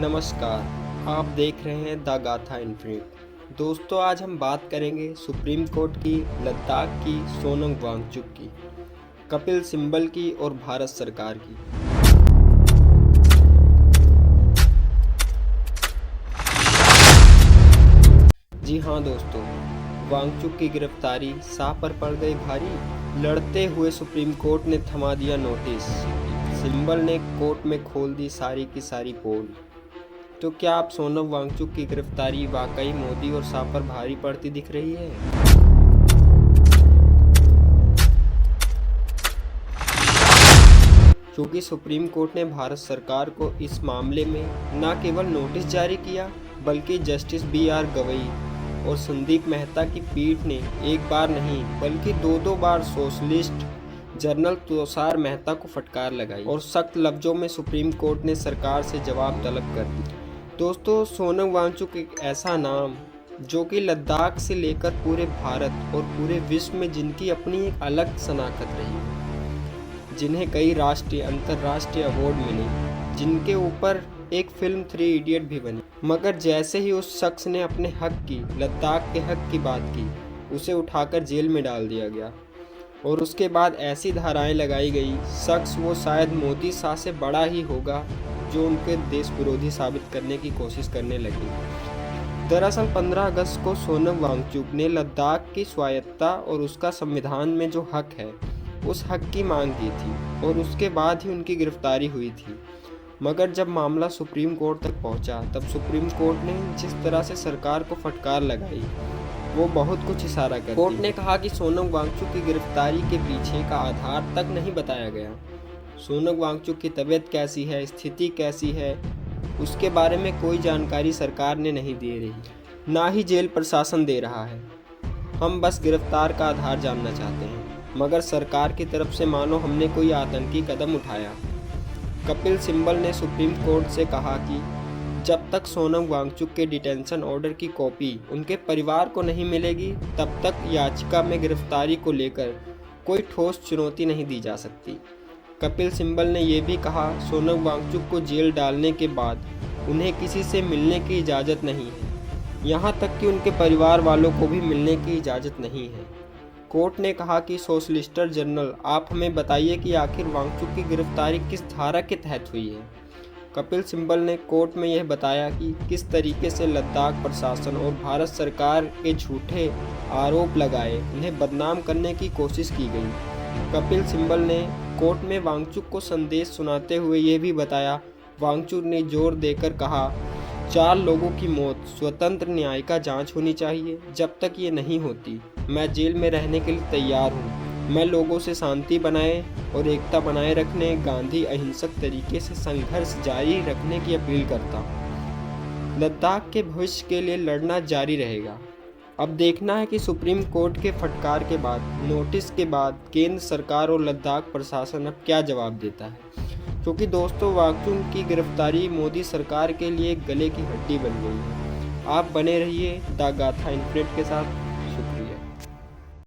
नमस्कार, आप देख रहे हैं द गाथा इन्फिनिट। दोस्तों, आज हम बात करेंगे सुप्रीम कोर्ट की, लद्दाख की, सोनम वांगचुक की, कपिल सिब्बल की और भारत सरकार की। जी हाँ दोस्तों, वांगचुक की गिरफ्तारी साह पर पड़ गई भारी। लड़ते हुए सुप्रीम कोर्ट ने थमा दिया नोटिस। सिब्बल ने कोर्ट में खोल दी सारी की सारी पोल। तो क्या आप सोनम वांगचुक की गिरफ्तारी वाकई मोदी और शाह पर भारी पड़ती दिख रही है? क्योंकि सुप्रीम कोर्ट ने भारत सरकार को इस मामले में न केवल नोटिस जारी किया, बल्कि जस्टिस BR गवई और संदीप मेहता की पीठ ने एक बार नहीं बल्कि दो बार सोशलिस्ट जनरल तुषार मेहता को फटकार लगाई और सख्त लफ्जों में सुप्रीम कोर्ट ने सरकार से जवाब तलब कर दी। दोस्तों, सोनम वांगचुक एक ऐसा नाम जो कि लद्दाख से लेकर पूरे भारत और पूरे विश्व में जिनकी अपनी एक अलग शनाख्त रही है, जिन्हें कई राष्ट्रीय अंतर्राष्ट्रीय अवार्ड मिले, जिनके ऊपर एक फिल्म 3 इडियट भी बनी। मगर जैसे ही उस शख्स ने अपने हक की, लद्दाख के हक की बात की, उसे उठाकर जेल में डाल दिया गया और उसके बाद ऐसी धाराएं लगाई गई, शख्स वो शायद मोदी शाह से बड़ा ही होगा जो उनके देश विरोधी साबित करने की कोशिश करने लगी। दरअसल 15 अगस्त को सोनम वांगचुक ने लद्दाख की स्वायत्तता और उसका संविधान में जो हक है, उस हक की मांग की थी और उसके बाद ही उनकी गिरफ्तारी हुई थी। मगर जब मामला सुप्रीम कोर्ट तक पहुंचा, तब सुप्रीम कोर्ट ने जिस तरह से सरकार को फटकार लगाई, वो बहुत कुछ इशारा कर कोर्ट ने कहा कि सोनम वांगचुक की गिरफ्तारी के पीछे का आधार तक नहीं बताया गया। सोनम वांगचुक की तबीयत कैसी है, स्थिति कैसी है, उसके बारे में कोई जानकारी सरकार ने नहीं दे रही, ना ही जेल प्रशासन दे रहा है। हम बस गिरफ्तार का आधार जानना चाहते हैं, मगर सरकार की तरफ से मानो हमने कोई आतंकी कदम उठाया। कपिल सिब्बल ने सुप्रीम कोर्ट से कहा कि जब तक सोनम वांगचुक के डिटेंशन ऑर्डर की कॉपी उनके परिवार को नहीं मिलेगी, तब तक याचिका में गिरफ्तारी को लेकर कोई ठोस चुनौती नहीं दी जा सकती। कपिल सिब्बल ने यह भी कहा, सोनम वांगचुक को जेल डालने के बाद उन्हें किसी से मिलने की इजाज़त नहीं है, यहाँ तक कि उनके परिवार वालों को भी मिलने की इजाज़त नहीं है। कोर्ट ने कहा कि सोशलिस्टर जनरल, आप हमें बताइए कि आखिर वांगचुक की गिरफ्तारी किस धारा के तहत हुई है। कपिल सिब्बल ने कोर्ट में यह बताया कि किस तरीके से लद्दाख प्रशासन और भारत सरकार के झूठे आरोप लगाए उन्हें बदनाम करने की कोशिश की गई। कपिल सिब्बल ने कोर्ट में वांगचुक को संदेश सुनाते हुए ये भी बताया, वांगचुक ने जोर देकर कहा, 4 लोगों की मौत, स्वतंत्र न्याय का जांच होनी चाहिए। जब तक ये नहीं होती, मैं जेल में रहने के लिए तैयार हूँ। मैं लोगों से शांति बनाए और एकता बनाए रखने, गांधी अहिंसक तरीके से संघर्ष जारी रखने की अपील करता हूँ। लद्दाख के भविष्य के लिए लड़ना जारी रहेगा। अब देखना है कि सुप्रीम कोर्ट के फटकार के बाद, नोटिस के बाद केंद्र सरकार और लद्दाख प्रशासन अब क्या जवाब देता है। क्योंकि दोस्तों, वांगचुक की गिरफ्तारी मोदी सरकार के लिए गले की हड्डी बन गई है। आप बने रहिए द गाथा इन्फिनिट के साथ।